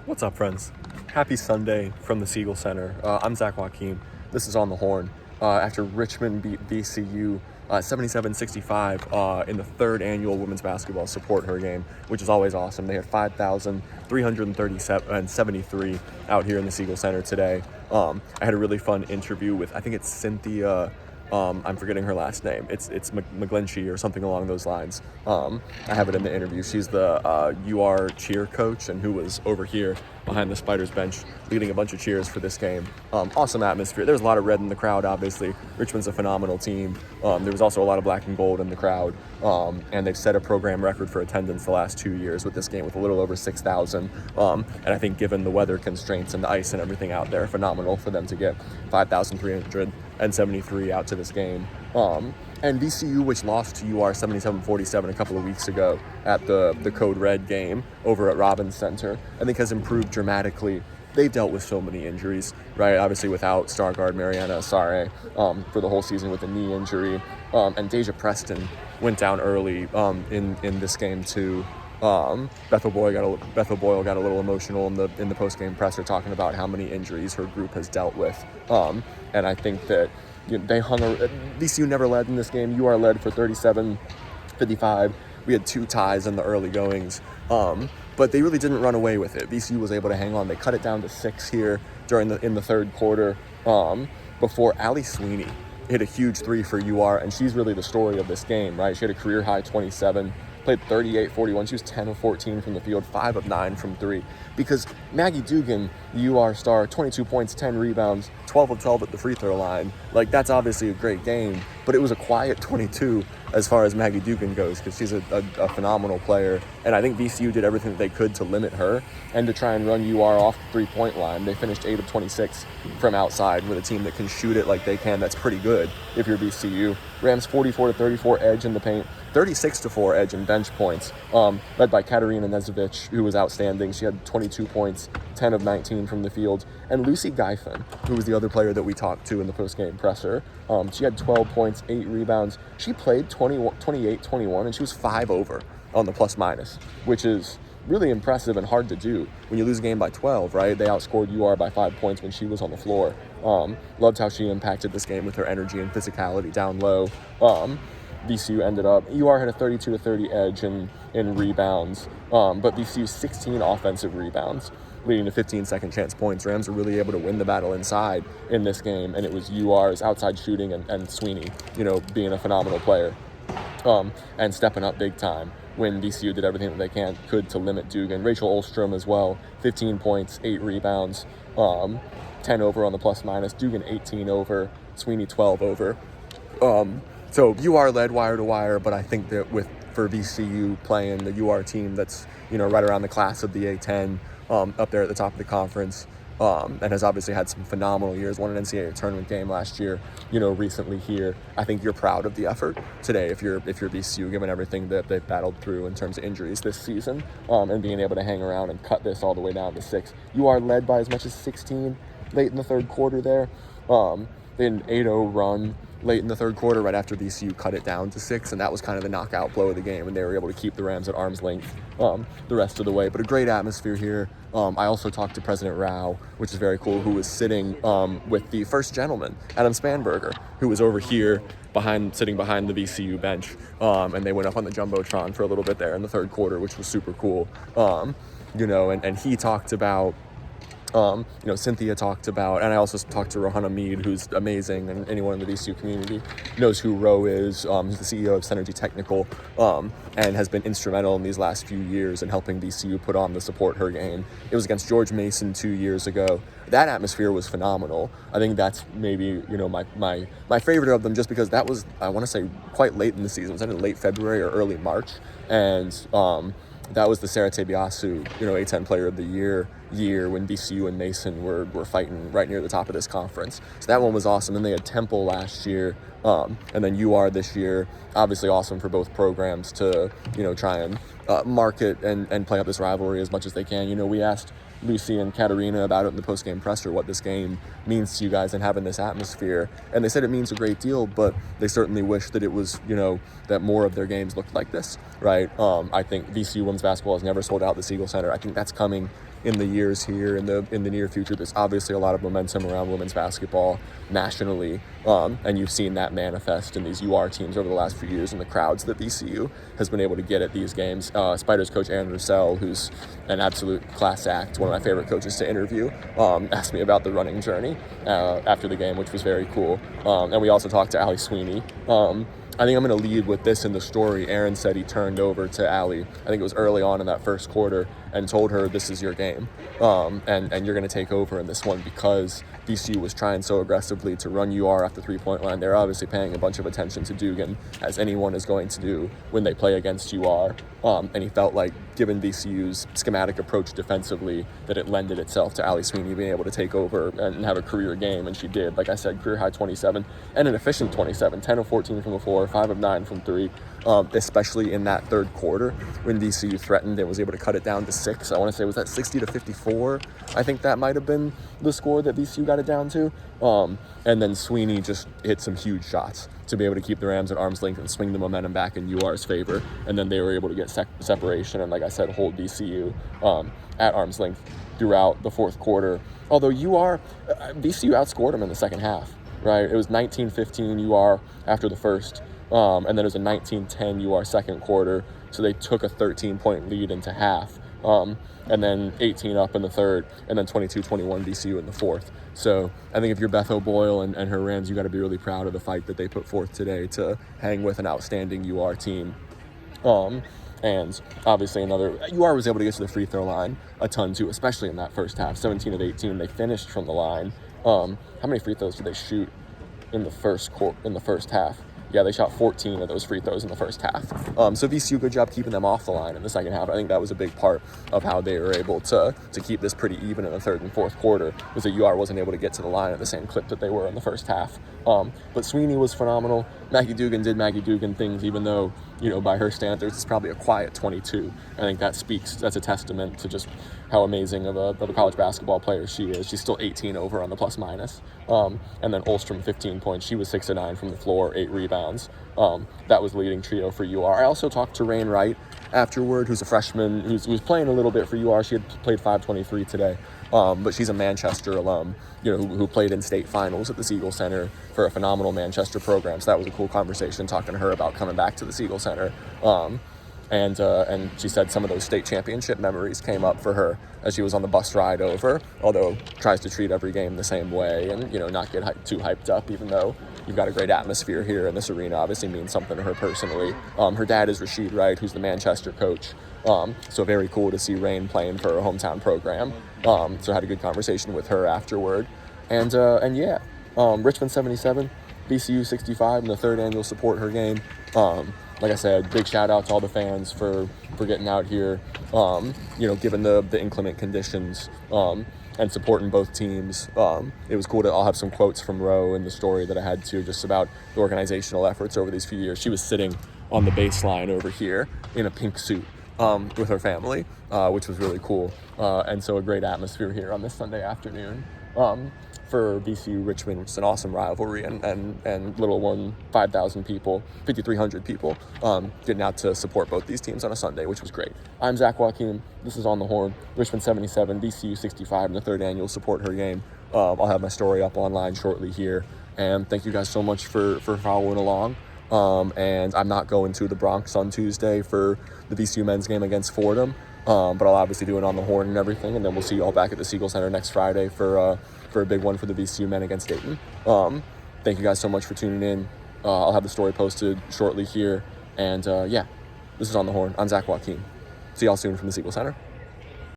What's up, friends? Happy Sunday from the Siegel Center. I'm Zach Joachim. This is On the Horn. After Richmond beat VCU 77-65 in the third annual women's basketball SupportHER Game, which is always awesome. They had 5,373 out here in the Siegel Center today. I had a really fun interview with, I think it's Cynthia. I'm forgetting her last name. It's McGlinchey or something along those lines. I have it in the interview. She's the UR cheer coach and who was over here behind the Spiders bench leading a bunch of cheers for this game. Awesome atmosphere. There's a lot of red in the crowd, obviously. Richmond's a phenomenal team. There was also a lot of black and gold in the crowd. And they've set a program record for attendance the last 2 years with this game with a little over 6,000. And I think given the weather constraints and the ice and everything out there, phenomenal for them to get 5,373 out to this game. And VCU, which lost to UR 77-47 a couple of weeks ago at the Code Red game over at Robins Center, I think has improved dramatically. They've dealt with so many injuries, right? Obviously without star guard Mariana Asare for the whole season with a knee injury. And Deja Preston went down early in this game too. Bethel Boyle got a little emotional in the post-game presser talking about how many injuries her group has dealt with. And I think that they VCU never led in this game. UR led for 37-55. We had 2 ties in the early goings. But they really didn't run away with it. VCU was able to hang on. They cut it down to 6 here in the third quarter before Allie Sweeney hit a huge 3 for UR, and she's really the story of this game, right? She had a career-high 27, played 38-41. She was 10 of 14 from the field, 5 of 9 from 3. Because Maggie Dugan, UR star, 22 points, 10 rebounds, 12 of 12 at the free throw line. Like, that's obviously a great game, but it was a quiet 22 as far as Maggie Dugan goes, because she's a phenomenal player. And I think VCU did everything that they could to limit her and to try and run UR off the three-point line. They finished 8 of 26 from outside with a team that can shoot it like they can. That's pretty good if you're VCU. Rams 44-34 edge in the paint, 36-4 edge in bench points, led by Katarina Nezovic, who was outstanding. She had 22 points, 10 of 19 from the field. And Lucy Geifin, who was the other player that we talked to in the post-game presser, she had 12 points, 8 rebounds. She played 28-21, and she was 5 over on the plus-minus, which is really impressive and hard to do when you lose a game by 12, right? They outscored UR by 5 points when she was on the floor. Loved how she impacted this game with her energy and physicality down low. VCU ended up, UR had a 32-30 edge in rebounds, but VCU 16 offensive rebounds, leading to 15 second chance points. Rams were really able to win the battle inside in this game, and it was UR's outside shooting and Sweeney, being a phenomenal player and stepping up big time when VCU did everything that they could to limit Dugan. Rachel Olstrom as well, 15 points, 8 rebounds, 10 over on the plus-minus. Dugan 18 over, Sweeney 12 over. So UR led wire to wire, but I think that for VCU playing the UR team that's right around the class of the A10 up there at the top of the conference, and has obviously had some phenomenal years. Won an NCAA tournament game last year, recently here. I think you're proud of the effort today if you're VCU, given everything that they've battled through in terms of injuries this season, and being able to hang around and cut this all the way down to 6. UR led by as much as 16 late in the third quarter there. They had an 8-0 run late in the third quarter right after VCU cut it down to 6, and that was kind of the knockout blow of the game, and they were able to keep the Rams at arm's length the rest of the way. But a great atmosphere here. I also talked to President Rao, which is very cool, who was sitting with the first gentleman, Adam Spanberger, who was over here sitting behind the VCU bench, and they went up on the Jumbotron for a little bit there in the third quarter, which was super cool. And he talked about Cynthia talked about, and I also talked to Rohanna Mead, who's amazing, and anyone in the VCU community knows who Ro is. He's the CEO of Synergy Technical, and has been instrumental in these last few years in helping VCU put on the SupportHER Game. It was against George Mason 2 years ago. That atmosphere was phenomenal. I think that's maybe, my favorite of them, just because that was, I want to say, quite late in the season. It was in late February or early March, and that was the Sarah Tebiasu, A10 Player of the Year when VCU and Mason were fighting right near the top of this conference. So that one was awesome. And they had Temple last year, and then UR this year. Obviously awesome for both programs to, try and market and play up this rivalry as much as they can. We asked Lucy and Katarina about it in the post-game presser, what this game means to you guys and having this atmosphere. And they said it means a great deal, but they certainly wish that it was, that more of their games looked like this, right? I think VCU women's basketball has never sold out the Siegel Center. I think that's coming in the years here, in the near future. There's obviously a lot of momentum around women's basketball nationally, and you've seen that manifest in these UR teams over the last few years and the crowds that VCU has been able to get at these games. Spiders coach Aaron Russell, who's an absolute class act, one of my favorite coaches to interview, asked me about the running journey after the game, which was very cool. And we also talked to Allie Sweeney. I think I'm going to lead with this in the story. Aaron said he turned over to Allie, I think it was early on in that first quarter, and told her, this is your game, and you're going to take over in this one, because VCU was trying so aggressively to run UR off the three-point line. They're obviously paying a bunch of attention to Dugan, as anyone is going to do when they play against UR, and he felt like, given VCU's schematic approach defensively, that it lended itself to Allie Sweeney being able to take over and have a career game, and she did. Like I said, career-high 27, and an efficient 27, 10 of 14 from the floor, 5 of 9 from 3, especially in that third quarter when VCU threatened and was able to cut it down to 6. I want to say, was that 60-54? I think that might have been the score that VCU got it down to. And then Sweeney just hit some huge shots to be able to keep the Rams at arm's length and swing the momentum back in UR's favor. And then they were able to get separation and, like I said, hold VCU at arm's length throughout the fourth quarter. Although VCU outscored them in the second half, right? It was 19-15 UR after the first, and then it was a 19-10 UR second quarter. So they took a 13-point lead into half, and then 18 up in the third, and then 22-21 VCU in the fourth. So I think if you're Beth O'Boyle and her Rams, you got to be really proud of the fight that they put forth today to hang with an outstanding UR team. And obviously UR was able to get to the free throw line a ton too, especially in that first half. 17 of 18, they finished from the line. How many free throws did they shoot in the first half? Yeah, they shot 14 of those free throws in the first half. So VCU, good job keeping them off the line in the second half. I think that was a big part of how they were able to keep this pretty even in the third and fourth quarter, was that UR wasn't able to get to the line at the same clip that they were in the first half. But Sweeney was phenomenal. Maggie Dugan did Maggie Dugan things, even though, by her standards, it's probably a quiet 22. I think that's a testament to just how amazing of a college basketball player she is. She's still 18 over on the plus minus. And then Olstrom, 15 points. She was 6 of 9 from the floor, 8 rebounds. That was the leading trio for UR. I also talked to Rain Wright afterward, who's a freshman, who's playing a little bit for UR. She had played 523 today. But she's a Manchester alum, who played in state finals at the Siegel Center for a phenomenal Manchester program. So that was a cool conversation, talking to her about coming back to the Siegel Center. And she said some of those state championship memories came up for her as she was on the bus ride over, although tries to treat every game the same way and, not get too hyped up, even though you've got a great atmosphere here in this arena. Obviously means something to her personally. Her dad is Rashid Wright, who's the Manchester coach. So very cool to see Rain playing for a hometown program. So I had a good conversation with her afterward. And Richmond 77, VCU 65 in the third annual SupportHER Game. Like I said, big shout out to all the fans for getting out here, given the inclement conditions, and supporting both teams. It was cool I'll have some quotes from Ro in the story that I had too, just about the organizational efforts over these few years. She was sitting on the baseline over here in a pink suit with her family, which was really cool. And so a great atmosphere here on this Sunday afternoon. For VCU Richmond, which is an awesome rivalry, and little one, 5,000 people, 5,300 people, getting out to support both these teams on a Sunday, which was great. I'm Zach Joachim. This is On the Horn. Richmond 77, VCU 65 in the third annual SupportHER Game. I'll have my story up online shortly here. And thank you guys so much for following along. And I'm not going to the Bronx on Tuesday for the VCU men's game against Fordham. But I'll obviously do it on the Horn and everything, and then we'll see you all back at the Siegel Center next Friday for a big one for the VCU men against Dayton. Thank you guys so much for tuning in. I'll have the story posted shortly here, and this is On the Horn. I'm Zach Joachim. See y'all soon from the Siegel Center.